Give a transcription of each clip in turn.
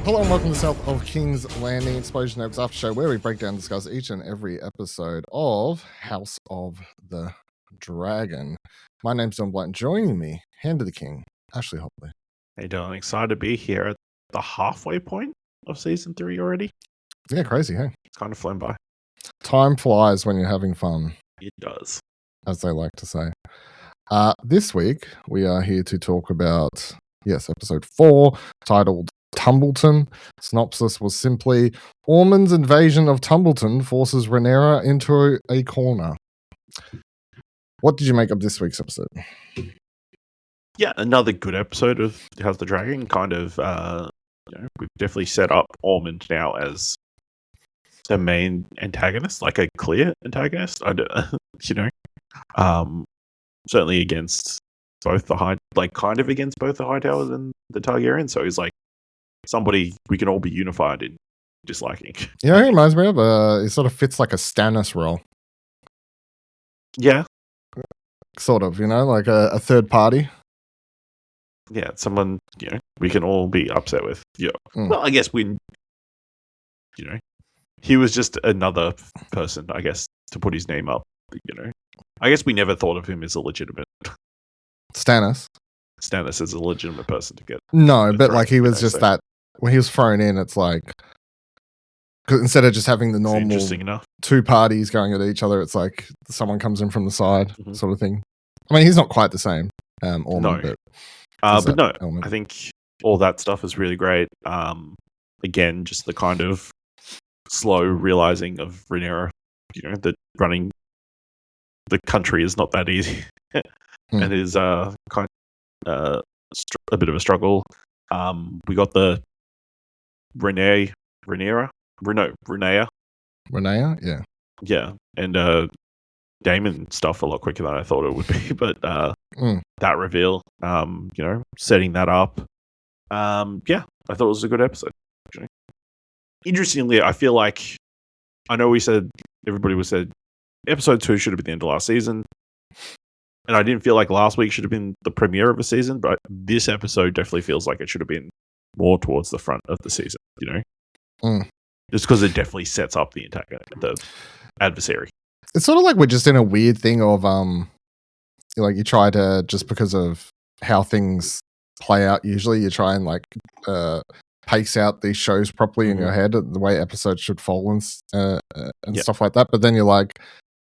Hello and welcome to South of King's Landing Explosion Notes After Show, where we break down and discuss each and every episode of House of the Dragon. My name's Tumbleton. Joining me, Hand of the King, Ashley Hopley. Hey, Darren, excited to be here at the halfway point of season 3 already. Yeah, crazy, hey? It's kind of flown by. Time flies when you're having fun. It does. As they like to say. This week, we are here to talk about, episode 4, titled Tumbleton. Synopsis was simply, Ormund's invasion of Tumbleton forces Rhaenyra into a corner. What did you make of this week's episode? Yeah, another good episode of House of the Dragon. Kind of, we've definitely set up Ormund now as the main antagonist, like a clear antagonist. Certainly against both the against both the Hightowers and the Targaryens. So he's like somebody we can all be unified in disliking. Yeah, he reminds me of it sort of fits like a Stannis role. Yeah. Sort of, like a third party. Yeah, someone, we can all be upset with. Yeah. Well, I guess he was just another person, I guess, to put his name up, I guess we never thought of him as a legitimate Stannis as a legitimate person to get. No, but like he was just that when he was thrown in, it's like, because instead of just having the normal two parties going at each other, it's like someone comes in from the side, sort of thing. I mean, he's not quite the same, Ormund, but no, element. I think all that stuff is really great. Again, just the kind of slow realizing of Rhaenyra, that running the country is not that easy, and is a bit of a struggle. We got the Rhaenyra, yeah, and Daemon stuff a lot quicker than I thought it would be, but that reveal, setting that up, I thought it was a good episode. Actually. Interestingly, I feel like everybody said episode 2 should have been the end of last season. And I didn't feel like last week should have been the premiere of a season, but this episode definitely feels like it should have been more towards the front of the season, Just because it definitely sets up the adversary. It's sort of like we're just in a weird thing of, you try to, just because of how things play out, usually you try and pace out these shows properly in your head, the way episodes should fall and stuff like that. But then you're like,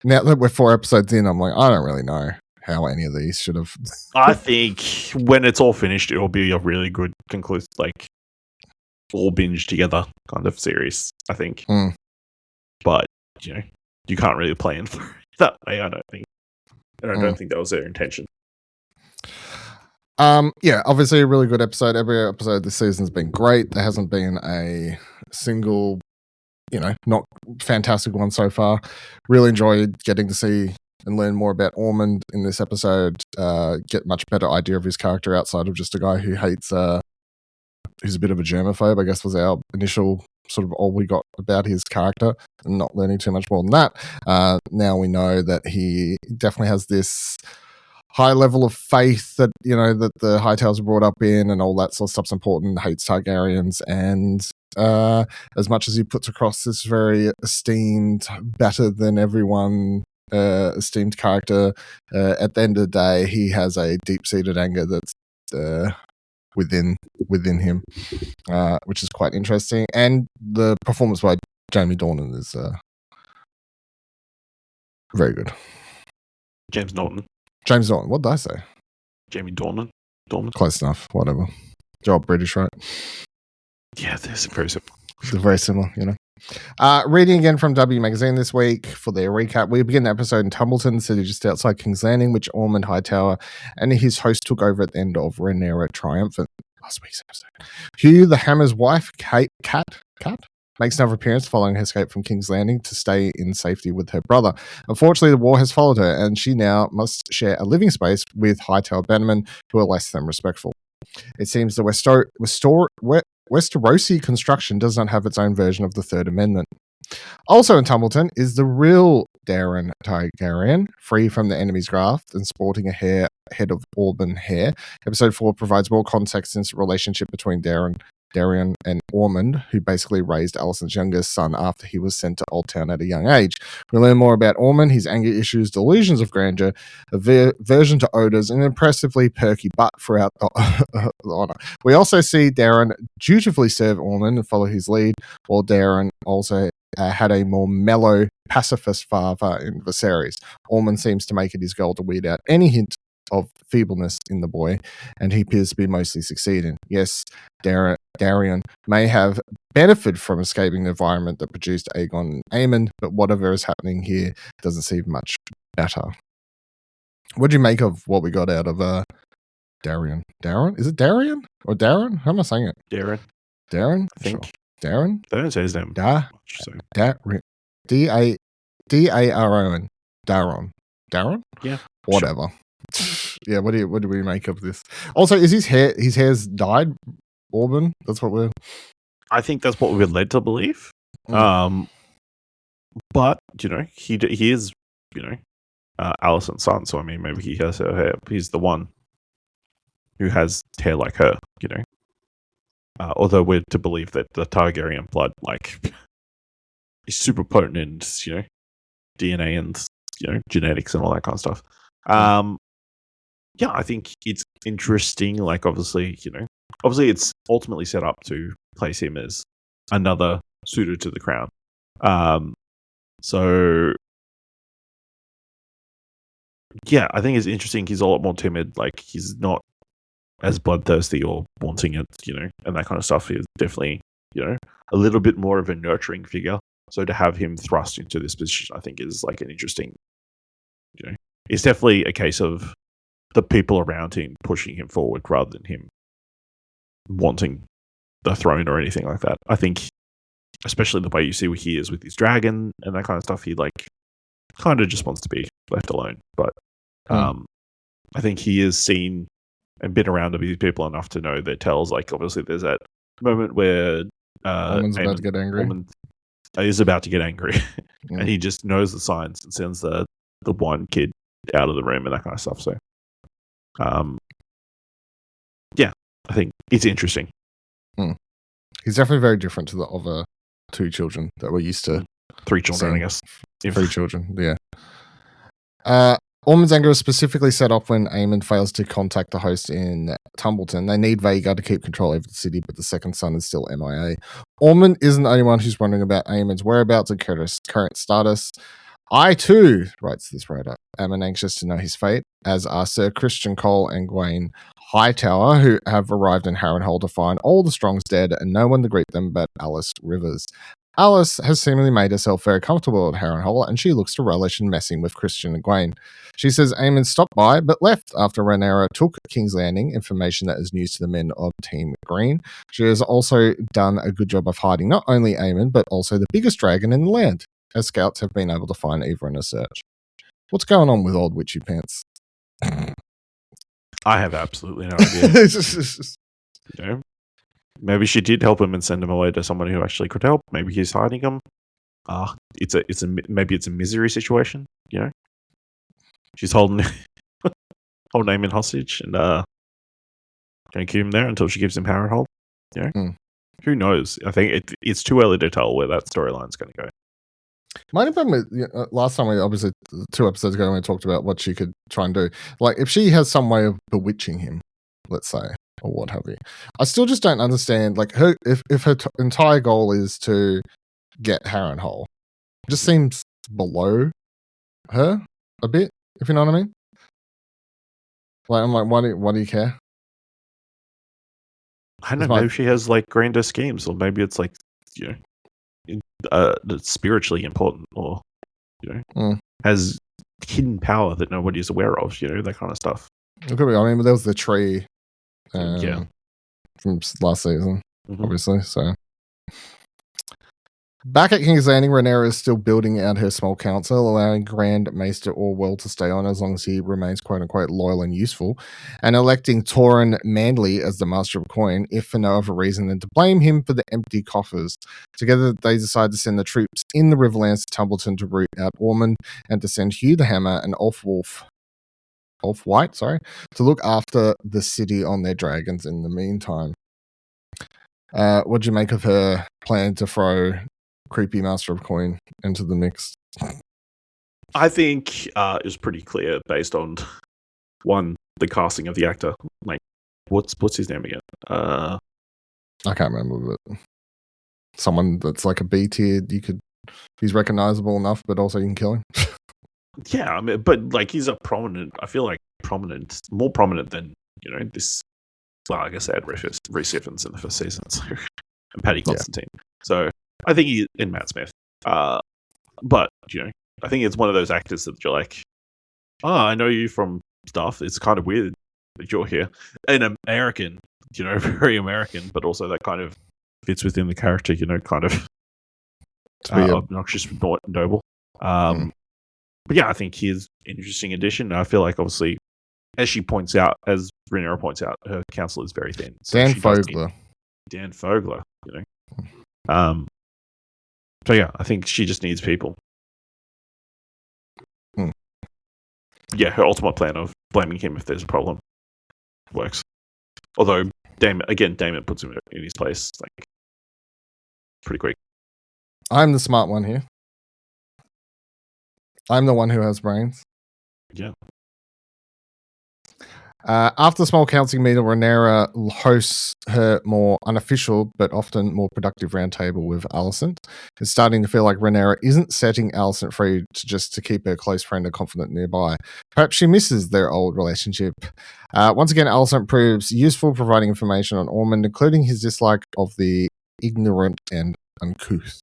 now that we're 4 episodes in, I'm like, I don't really know how any of these should have. I think when it's all finished, it'll be a really good conclusive, all binge together kind of series, I think. But, you can't really plan for it that way, I don't think. And I don't think that was their intention. Obviously a really good episode. Every episode this season's been great. There hasn't been a single, not fantastic one so far. Really enjoyed getting to see and learn more about Ormund in this episode. Get much better idea of his character outside of just a guy who hates, who's a bit of a germaphobe, I guess was our initial sort of all we got about his character, and not learning too much more than that. Now we know that he definitely has this high level of faith that, that the Hightowers are brought up in and all that sort of stuff's important, hates Targaryens, and as much as he puts across this very esteemed, better than everyone esteemed character, at the end of the day, he has a deep-seated anger that's within him, which is quite interesting. And the performance by Jamie Dornan is very good. James Norton. What did I say? Jamie Dornan. Close enough. Whatever. They're all British, right? Yeah, they're very similar. They're very similar, Reading again from W Magazine this week for their recap. We begin the episode in Tumbleton, city just outside King's Landing, which Ormund Hightower and his host took over at the end of Rhaenyra Triumphant. Last week's episode. Hugh the Hammer's wife, Cat, makes another appearance following her escape from King's Landing to stay in safety with her brother. Unfortunately, the war has followed her, and she now must share a living space with Hightower Bannermen, who are less than respectful. It seems the Westerosi construction does not have its own version of the Third Amendment. Also in Tumbleton is the real Darren Targaryen, free from the enemy's graft and sporting a head of auburn hair. Episode 4 provides more context into the relationship between Darren Darren, and Ormund, who basically raised Alicent's youngest son after he was sent to Old Town at a young age. We learn more about Ormund, his anger issues, delusions of grandeur, aversion to odors, and an impressively perky butt throughout the honor. We also see Darren dutifully serve Ormund and follow his lead, while Darren also had a more mellow, pacifist father in Viserys. Ormond seems to make it his goal to weed out any hint of feebleness in the boy, and he appears to be mostly succeeding. Yes, Darren may have benefited from escaping the environment that produced Aegon and Aemon, but whatever is happening here doesn't seem much better. What do you make of what we got out of Darren? Darren? Is it Darren or Darren? How am I saying it? Darren. Darren? I think. Sure. Darren? They don't say his name. Darren. D-A-R-O-N. Darren. Darren? Yeah. Whatever. Sure. Yeah, what do we make of this? Also, is his hair's dyed, Orban? That's what we're... I think that's what we're led to believe. But, he is, Alicent's son, so I mean, maybe he has her hair. He's the one who has hair like her, although we're to believe that the Targaryen blood, is super potent in, DNA and, genetics and all that kind of stuff. Yeah, I think it's interesting. Obviously it's ultimately set up to place him as another suitor to the crown. So yeah, I think it's interesting. He's a lot more timid. He's not as bloodthirsty or wanting it, and that kind of stuff. He's definitely, a little bit more of a nurturing figure. So to have him thrust into this position, I think is an interesting, it's definitely a case of the people around him pushing him forward rather than him wanting the throne or anything like that. I think, especially the way you see what he is with his dragon and that kind of stuff, he kind of just wants to be left alone. But I think he is seen and been around these people enough to know their tells. Obviously, there's that moment where Ormond's about to get angry. Ormond is about to get angry, and he just knows the signs and sends the one kid out of the room and that kind of stuff. So, yeah, I think it's interesting. He's definitely very different to the other two children that we're used to. 3 children, I guess. 3 children, yeah. Ormond's anger is specifically set off when Aemon fails to contact the host in Tumbleton. They need Vhagar to keep control over the city, but the second son is still MIA. Ormond isn't the only one who's wondering about Aemon's whereabouts and current status. I, too, writes this writer, am anxious to know his fate, as are Sir Christian Cole and Gwaine Hightower, who have arrived in Harrenhal to find all the Strongs dead and no one to greet them but Alice Rivers. Alice has seemingly made herself very comfortable at Harrenhal, and she looks to relish in messing with Christian and Gwaine. She says Aemon stopped by, but left after Rhaenyra took King's Landing, information that is news to the men of Team Green. She has also done a good job of hiding not only Aemon, but also the biggest dragon in the land, as scouts have been able to find either in a search. What's going on with old Witchy Pants? I have absolutely no idea. Maybe she did help him and send him away to someone who actually could help. Maybe he's hiding him. Maybe it's a misery situation. She's holding Aemon hostage and going to keep him there until she gives him Harrenhal. Who knows? I think it's too early to tell where that storyline's going to go. My problem with last time, we obviously 2 episodes ago, when we talked about what she could try and do. If she has some way of bewitching him, let's say, or what have you, I still just don't understand. Her, if her entire goal is to get Harrenhal, it just seems below her a bit. If you know what I mean. I'm why do you care? I don't know. Maybe she has grander schemes, or maybe it's spiritually important, or has hidden power that nobody is aware of. That kind of stuff. It could be. I mean, there was the tree from last season, obviously. So back at King's Landing, Rhaenyra is still building out her small council, allowing Grand Maester Orwell to stay on as long as he remains quote-unquote loyal and useful, and electing Torrhen Manley as the Master of Coin, if for no other reason than to blame him for the empty coffers. Together, they decide to send the troops in the Riverlands to Tumbleton to root out Ormond, and to send Hugh the Hammer and Ulf White, to look after the city on their dragons in the meantime. What do you make of her plan to throw creepy Master of Coin into the mix? I think it was pretty clear based on one, the casting of the actor. Like, what's his name again? I can't remember, but someone that's like a B tier. He's recognizable enough, but also you can kill him. Yeah, I mean, but like he's a prominent. I feel like more prominent than this. Well, I guess they had Rhys Ifans in the first season, so, and Paddy Constantine. Yeah. So I think he in Matt Smith. But I think it's one of those actors that you're like, oh, I know you from stuff. It's kind of weird that you're here. And American, very American, but also that kind of fits within the character, kind of obnoxious, noble. But yeah, I think he's an interesting addition. I feel like, obviously, as Rhaenyra points out, her council is very thin. So Dan Fogler, So yeah, I think she just needs people. Yeah, her ultimate plan of blaming him if there's a problem works. Although Damon puts him in his place like pretty quick. I'm the smart one here. I'm the one who has brains. Yeah. After the small council meeting, Rhaenyra hosts her more unofficial but often more productive roundtable with Alicent. It's starting to feel like Rhaenyra isn't setting Alicent free to keep her close friend and confidant nearby. Perhaps she misses their old relationship. Once again, Alicent proves useful, providing information on Ormund, including his dislike of the ignorant and uncouth.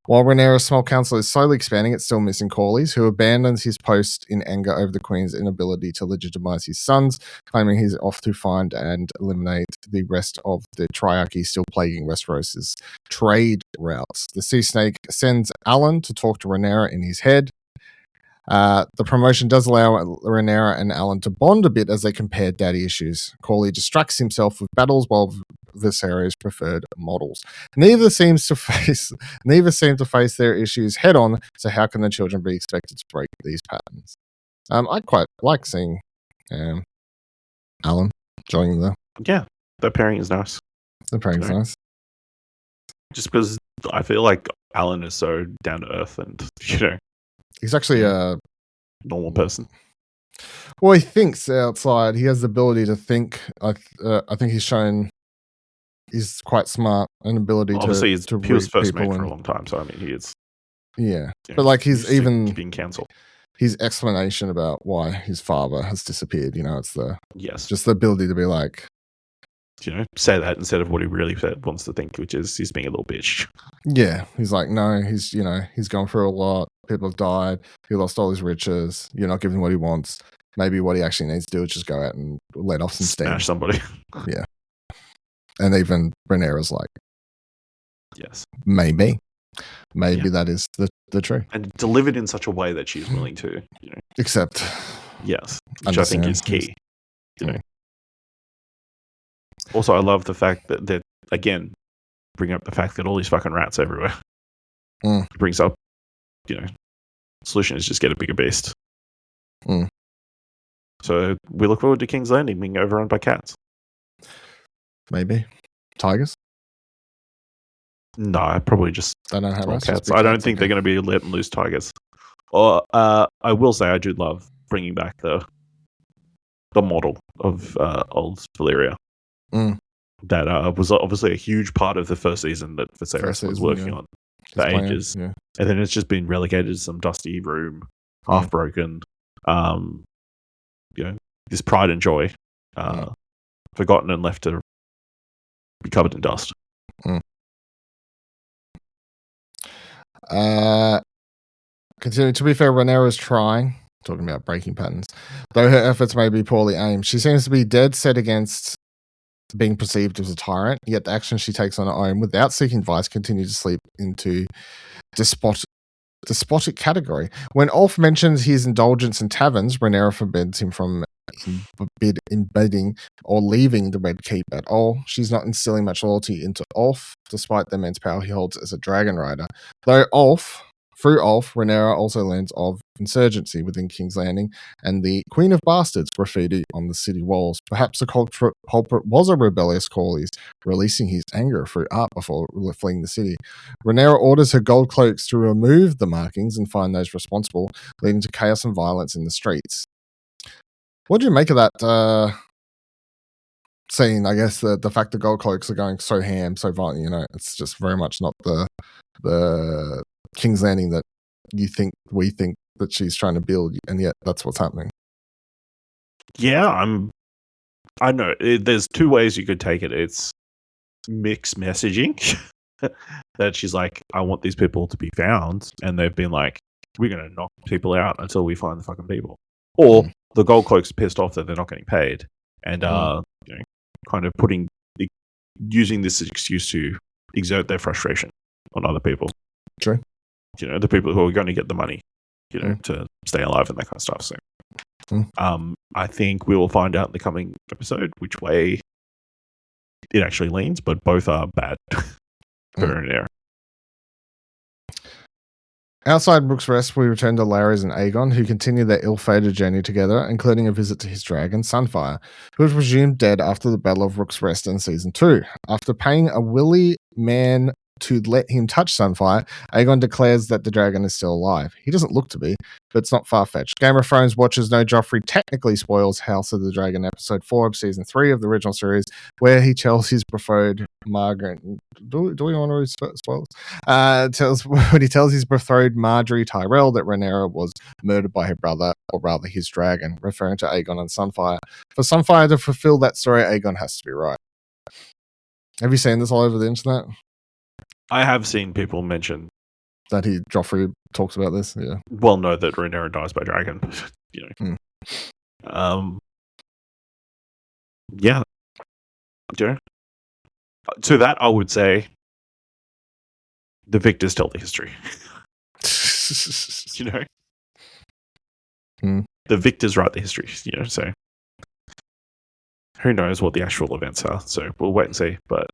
While Rhaenyra's small council is slowly expanding, it's still missing Corlys, who abandons his post in anger over the Queen's inability to legitimize his sons, claiming he's off to find and eliminate the rest of the triarchy still plaguing Westeros' trade routes. The Sea Snake sends Alan to talk to Rhaenyra in his head. The promotion does allow Rhaenyra and Alan to bond a bit as they compare daddy issues. Corlys distracts himself with battles while Viserys' preferred models. Neither seem to face their issues head on, so how can the children be expected to break these patterns? I quite like seeing Alan joining the... Yeah, the pairing is nice. The pairing's nice. Just because I feel like Alan is so down to earth and, he's actually a normal person. Well, he thinks outside. He has the ability to think. I think he's shown he's quite smart and ability obviously he was first mate for and, a long time, so I mean he is. Yeah, but like he's even being cancelled. His explanation about why his father has disappeared. It's just the ability to be like, say that instead of what he really wants to think, which is he's being a little bitch. Yeah, he's like, no, he's gone through a lot. People have died. He lost all his riches. You're not giving him what he wants. Maybe what he actually needs to do is just go out and let off some steam. Smash somebody. Yeah. And even Rhaenyra's like, yes, maybe that is the truth. And delivered in such a way that she's willing to, accept. Yes, which I think is key. Also, I love the fact that again, bring up the fact that all these fucking rats everywhere. It brings up, solution is just get a bigger beast. So we look forward to King's Landing being overrun by cats. Maybe tigers. No, probably just they don't have cats. I don't think they're going to be letting loose tigers. Or I will say I do love bringing back the model of old Valyria. That was obviously a huge part of the first season that Viserys was working on for ages. Yeah. And then it's just been relegated to some dusty room, half broken. This pride and joy, forgotten and left to be covered in dust. Continue. To be fair, Rhaenyra is trying, talking about breaking patterns, though her efforts may be poorly aimed. She seems to be dead set against being perceived as a tyrant, yet the actions she takes on her own without seeking advice continue to slip into despotic category. When Ulf mentions his indulgence in taverns, Rhaenyra forbids him from embedding or leaving the Red Keep at all. She's not instilling much loyalty into Ulf, despite the immense power he holds as a dragon rider. Through Ulf, Rhaenyra also learns of insurgency within King's Landing and the Queen of Bastards graffiti on the city walls. Perhaps the culprit was a rebellious Corlys, releasing his anger through art before fleeing the city. Rhaenyra orders her gold cloaks to remove the markings and find those responsible, leading to chaos and violence in the streets. What do you make of that scene? I guess the fact the gold cloaks are going so ham, so violent, it's just very much not the King's Landing that we think that she's trying to build, and yet that's what's happening. Yeah, I know. There's two ways you could take it. It's mixed messaging that she's like, I want these people to be found, and they've been like, we're going to knock people out until we find the fucking people. Or the gold cloaks are pissed off that they're not getting paid, and kind of using this excuse to exert their frustration on other people. True. The people who are going to get the money, to stay alive and that kind of stuff. So, I think we will find out in the coming episode which way it actually leans, but both are bad for Rhaenyra. Outside Rook's Rest, we return to Larys and Aegon, who continue their ill-fated journey together, including a visit to his dragon, Sunfire, who was presumed dead after the Battle of Rook's Rest in Season 2. After paying a willy man to let him touch Sunfire, Aegon declares that the dragon is still alive. He doesn't look to be, but it's not far-fetched. Game of Thrones watchers know Joffrey technically spoils House of the Dragon episode 4 of Season 3 of the original series, where he tells his betrothed Margaret... Do we want to spoil this? When he tells his betrothed Marjorie Tyrell that Rhaenyra was murdered by her brother, or rather his dragon, referring to Aegon and Sunfire. For Sunfire to fulfill that story, Aegon has to be right. Have you seen this all over the internet? I have seen people mention that Joffrey talks about this. Yeah. Well, no, that Rhaenyra dies by dragon. Yeah. To that, I would say the victors tell the history. The victors write the history. So who knows what the actual events are? So we'll wait and see. But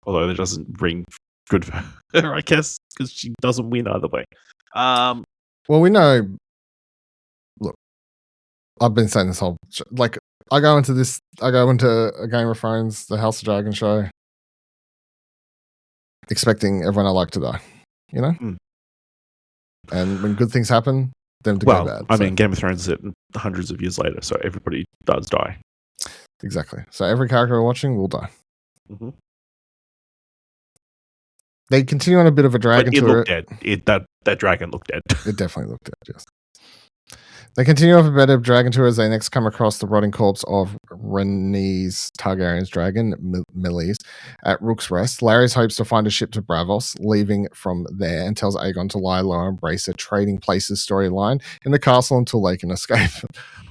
although that doesn't ring good for her, I guess, because she doesn't win either way. Well, we know. Look, I've been saying this whole I go into a Game of Thrones, the House of Dragon show, expecting everyone I like to die. And when good things happen, them to go bad. I mean, Game of Thrones is hundreds of years later, so everybody does die. Exactly. So every character we're watching will die. Mm-hmm. They continue on a bit of a dragon tour. It looked dead. That dragon looked dead. It definitely looked dead, yes. They continue off a bit of dragon tour as they next come across the rotting corpse of Rhaenys Targaryen's dragon, Meleys, at Rook's Rest. Larys hopes to find a ship to Braavos, leaving from there, and tells Aegon to lie low and embrace a trading places storyline in the castle until they can escape.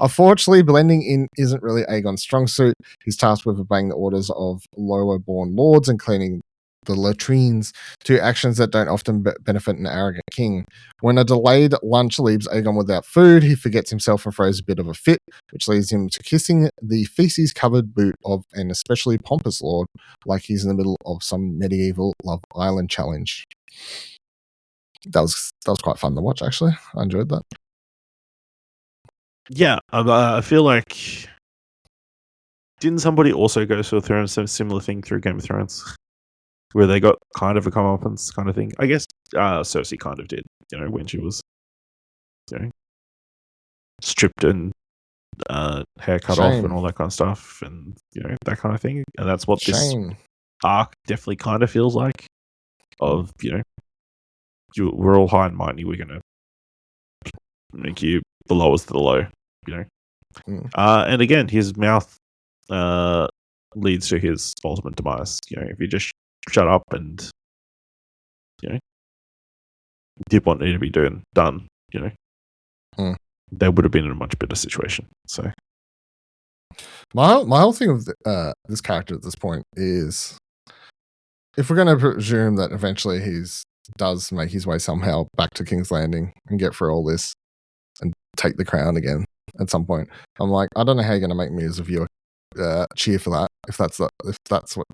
Unfortunately, blending in isn't really Aegon's strong suit. He's tasked with obeying the orders of lower-born lords and cleaning the latrines, two actions that don't often benefit an arrogant king. When a delayed lunch leaves Aegon without food, he forgets himself and throws a bit of a fit, which leads him to kissing the feces-covered boot of an especially pompous lord, like he's in the middle of some medieval Love Island challenge. That was quite fun to watch, actually. I enjoyed that. Yeah, I feel like... Didn't somebody also go through a similar thing through Game of Thrones? Where they got kind of a comeuppance kind of thing. I guess Cersei kind of did, when she was stripped and hair cut off and all that kind of stuff, and that kind of thing. And that's what this arc definitely kind of feels like. Of we're all high and mighty. We're gonna make you the lowest of the low. And again, his mouth leads to his ultimate demise. If you just shut up and did what needed to be done, they would have been in a much better situation. So my whole thing with this character at this point is, if we're going to presume that eventually he does make his way somehow back to King's Landing and get through all this and take the crown again at some point, I'm like, I don't know how you're going to make me as a viewer cheer for that, if that's what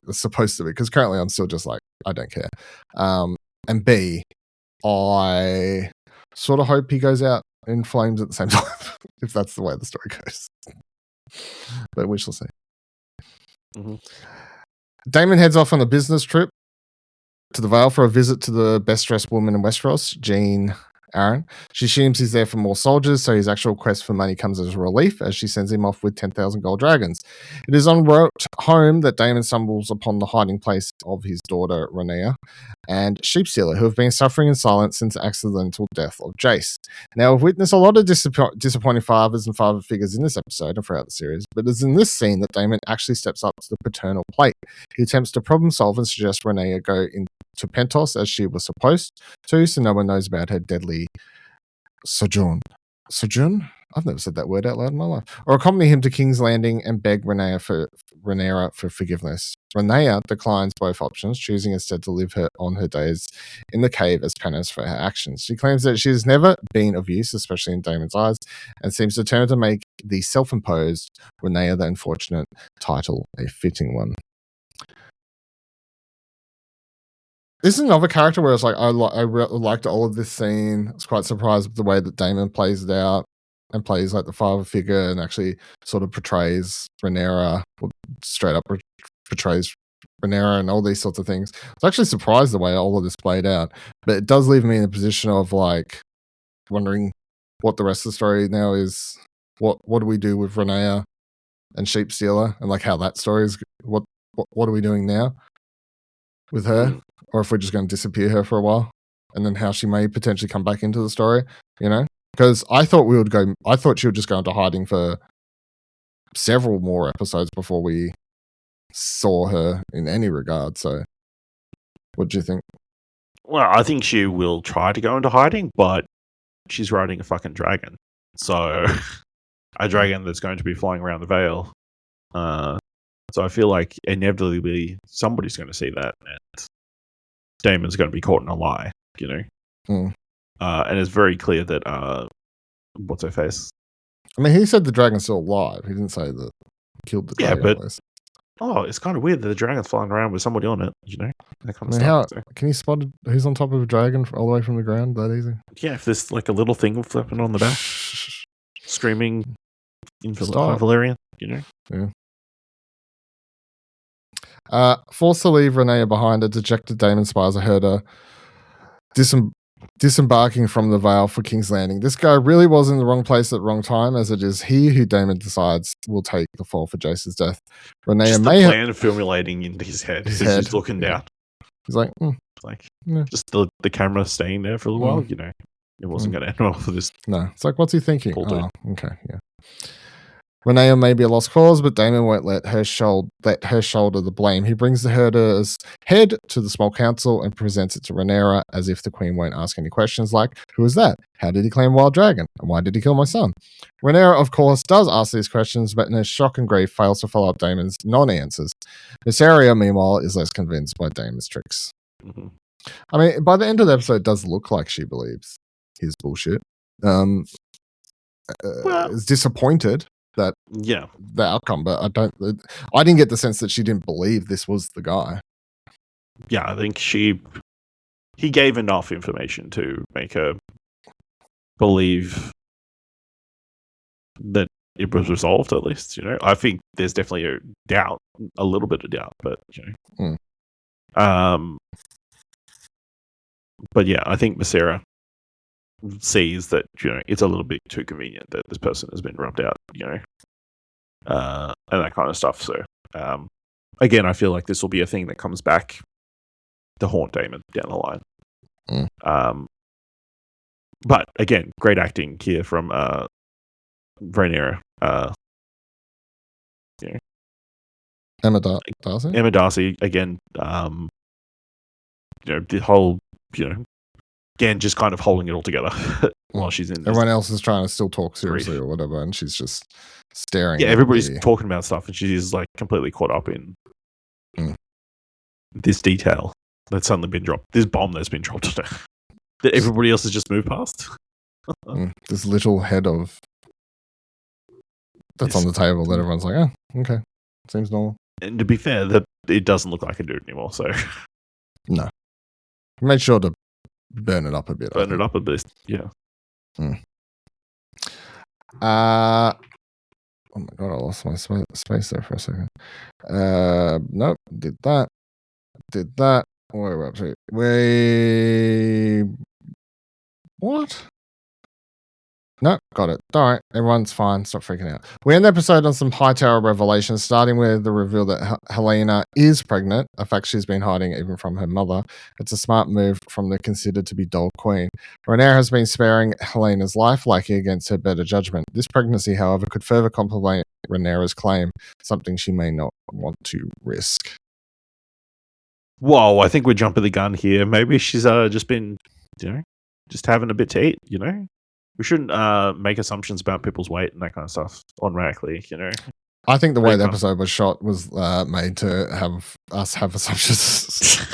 it's supposed to be, because currently I'm still just like, I don't care. And B, I sort of hope he goes out in flames at the same time, if that's the way the story goes. But we shall see. Mm-hmm. Daemon heads off on a business trip to the Vale for a visit to the best dressed woman in Westeros, Jean Aaron. She assumes he's there for more soldiers, so his actual quest for money comes as a relief as she sends him off with 10,000 gold dragons. It is en route home that Daemon stumbles upon the hiding place of his daughter, Rhaenyra, and Sheepstealer, who have been suffering in silence since the accidental death of Jace. Now, we've witnessed a lot of disappointing fathers and father figures in this episode and throughout the series, but it's in this scene that Daemon actually steps up to the paternal plate. He attempts to problem solve and suggests Rhaenyra go into Pentos as she was supposed to, so no one knows about her deadly sojourn. Sojourn? I've never said that word out loud in my life. Or accompany him to King's Landing and beg Rhaenyra for forgiveness. Rhaenyra declines both options, choosing instead to live on her days in the cave as penance for her actions. She claims that she has never been of use, especially in Daemon's eyes, and seems determined to make the self-imposed Rhaenyra the unfortunate title a fitting one. This is another character where it's like I liked all of this scene. I was quite surprised with the way that Daemon plays it out and plays like the father figure and actually sort of portrays Rhaenyra, straight up portrays Rhaenyra and all these sorts of things. I was actually surprised the way all of this played out, but it does leave me in a position of like wondering what the rest of the story now is. What do we do with Rhaenyra and Sheepstealer and like how that story is? What are we doing now with her? Or if we're just going to disappear her for a while, and then how she may potentially come back into the story, you know? Because I thought she would just go into hiding for several more episodes before we saw her in any regard. So, what do you think? Well, I think she will try to go into hiding, but she's riding a fucking dragon. So, a dragon that's going to be flying around the Vale. So I feel like inevitably somebody's going to see that, and Daemon's going to be caught in a lie, you know? And it's very clear that, what's her face? I mean, he said the dragon's still alive. He didn't say that he killed the dragon. Yeah, but, it's kind of weird that the dragon's flying around with somebody on it, you know? That kind of stuff. Can you spot who's on top of a dragon all the way from the ground that easy? Yeah, if there's like a little thing flipping on the back, screaming in Valerian, you know? Yeah. Forced to leave Rhaenyra behind, a dejected Daemon spies heard her disembarking from the Vale for King's Landing. This guy really was in the wrong place at the wrong time, as it is he who Daemon decides will take the fall for Jace's death. Rhaenyra just the plan formulating in his head. He's looking down. He's like, just the camera staying there for a little while, you know. It wasn't going to end well for this. No, it's like, what's he thinking? Oh, okay, yeah. Rhaenyra may be a lost cause, but Daemon won't let her shoulder the blame. He brings the herder's head to the small council and presents it to Rhaenyra as if the queen won't ask any questions like, who is that? How did he claim Wild Dragon? And why did he kill my son? Rhaenyra, of course, does ask these questions, but in her shock and grief fails to follow up Daemon's non-answers. Mysaria, meanwhile, is less convinced by Daemon's tricks. Mm-hmm. I mean, by the end of the episode, it does look like she believes his bullshit. Is disappointed the outcome, but I didn't get the sense that she didn't believe this was the guy. Yeah, I think he gave enough information to make her believe that it was resolved, at least, you know. I think there's definitely a little bit of doubt, but you know. But yeah, I think Mysaria sees that, you know, it's a little bit too convenient that this person has been rubbed out, you know, and that kind of stuff. So, again, I feel like this will be a thing that comes back to haunt Daemon down the line. But again, great acting here from Rhaenyra. You know, Emma Darcy. Emma Darcy again. You know, the whole, you know, again, just kind of holding it all together while she's in. Everyone else is trying to still talk seriously or whatever, and she's just staring. Yeah, everybody's talking about stuff, and she's like completely caught up in this detail that's suddenly been dropped. This bomb that's been dropped on her that everybody else has just moved past. This little head of that's on the table that everyone's like, oh, okay, seems normal. And to be fair, that it doesn't look like a dude anymore. So no, I made sure to burn it up a bit. Burn it up a bit, yeah. Oh my god, I lost my space there for a second. Nope, did that. Where are we up to? What? No, got it. All right, everyone's fine. Stop freaking out. We end the episode on some Hightower revelations, starting with the reveal that Rhaenyra is pregnant, a fact she's been hiding even from her mother. It's a smart move from the considered to be dull queen. Rhaenyra has been sparing Rhaenyra's life, likely against her better judgment. This pregnancy, however, could further complicate Rhaenyra's claim, something she may not want to risk. Whoa, I think we're jumping the gun here. Maybe she's just been, just having a bit to eat, We shouldn't make assumptions about people's weight and that kind of stuff automatically, I think the way the episode was shot was made to have us have assumptions.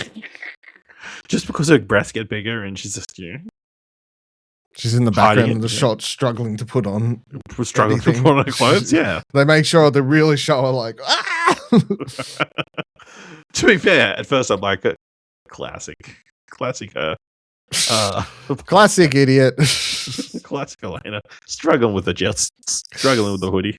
Just because her breasts get bigger and she's just, she's in the background of the shot struggling to put on struggling to put on her clothes, yeah. They make sure they really show her like, To be fair, at first I'm like, classic her. Classic idiot. Classic Elena. Struggling with the jets. Struggling with the hoodie.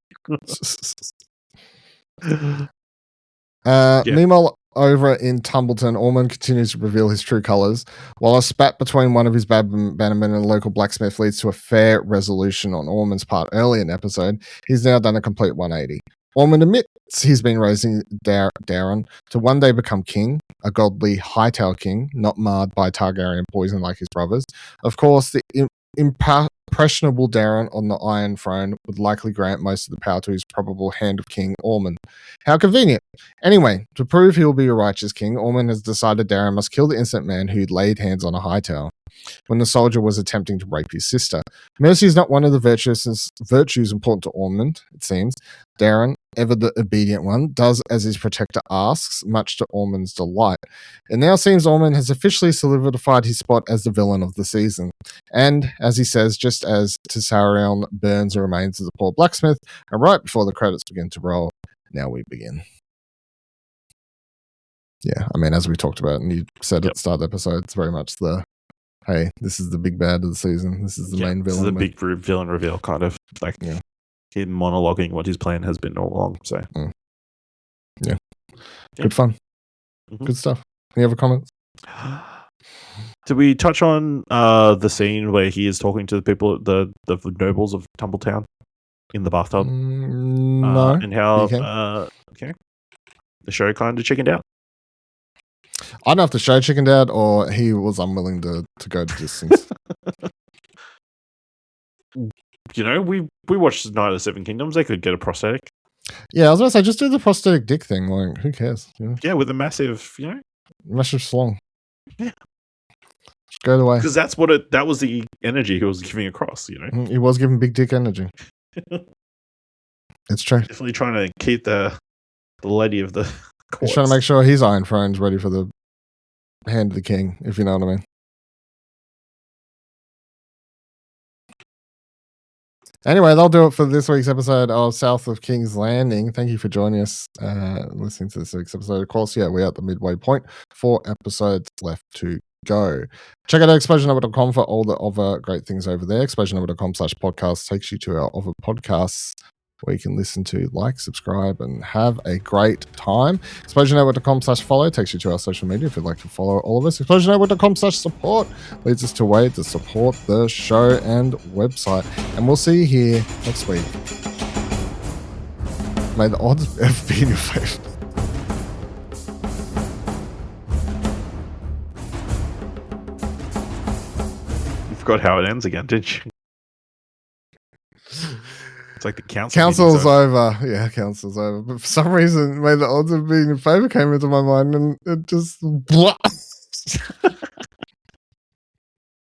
Meanwhile, over in Tumbleton, Ormund continues to reveal his true colours, while a spat between one of his bannermen and a local blacksmith leads to a fair resolution on Ormund's part early in the episode. He's now done a complete 180. Ormund admits he's been raising Darren to one day become king, a godly Hightower king, not marred by Targaryen poison like his brothers. Of course, the impressionable Darren on the Iron Throne would likely grant most of the power to his probable hand of King Ormund. How convenient. Anyway, to prove he will be a righteous king, Ormund has decided Darren must kill the innocent man who laid hands on a Hightower when the soldier was attempting to rape his sister. Mercy is not one of the virtues important to Ormund, it seems. Darren, ever the obedient one, does as his protector asks, much to Ormund's delight. It now seems Ormund has officially solidified his spot as the villain of the season. And, as he says, just as Tessarion burns the remains of the poor blacksmith, and right before the credits begin to roll, now we begin. Yeah, I mean, as we talked about, and you said at the start of the episode, it's very much the, hey, this is the big bad of the season. This is the main villain. This is the big villain reveal, kind of. Like, him monologuing what his plan has been all along. So, yeah. Good fun. Mm-hmm. Good stuff. Any other comments? Did we touch on the scene where he is talking to the people, the nobles of Tumbleton in the bathtub? No. And how the show kind of chickened out? I don't know if the show chickened out or he was unwilling to go the distance. We watched Night of the Seven Kingdoms. They could get a prosthetic. Yeah, I was going to say, just do the prosthetic dick thing. Like, who cares? Yeah, with a massive, massive slong. Yeah. Just go the way. Because that was the energy he was giving across, He was giving big dick energy. It's true. Definitely trying to keep the lady of the courts. He's trying to make sure his Iron Throne's ready for the hand of the king, if you know what I mean. Anyway, that'll do it for this week's episode of South of King's Landing. Thank you for joining us, listening to this week's episode. Of course, we're at the midway point. 4 episodes left to go. Check out ExplosionNetwork.com for all the other great things over there. ExplosionNetwork.com/podcast takes you to our other podcasts where you can listen to, like, subscribe, and have a great time. ExplosionNetwork.com/follow takes you to our social media if you'd like to follow all of us. ExplosionNetwork.com/support leads us to a way to support the show and website. And we'll see you here next week. May the odds ever be in your favor. You forgot how it ends again, didn't you? It's like the council's over. Yeah, council's over. But for some reason, may the odds of being in favor came into my mind and it just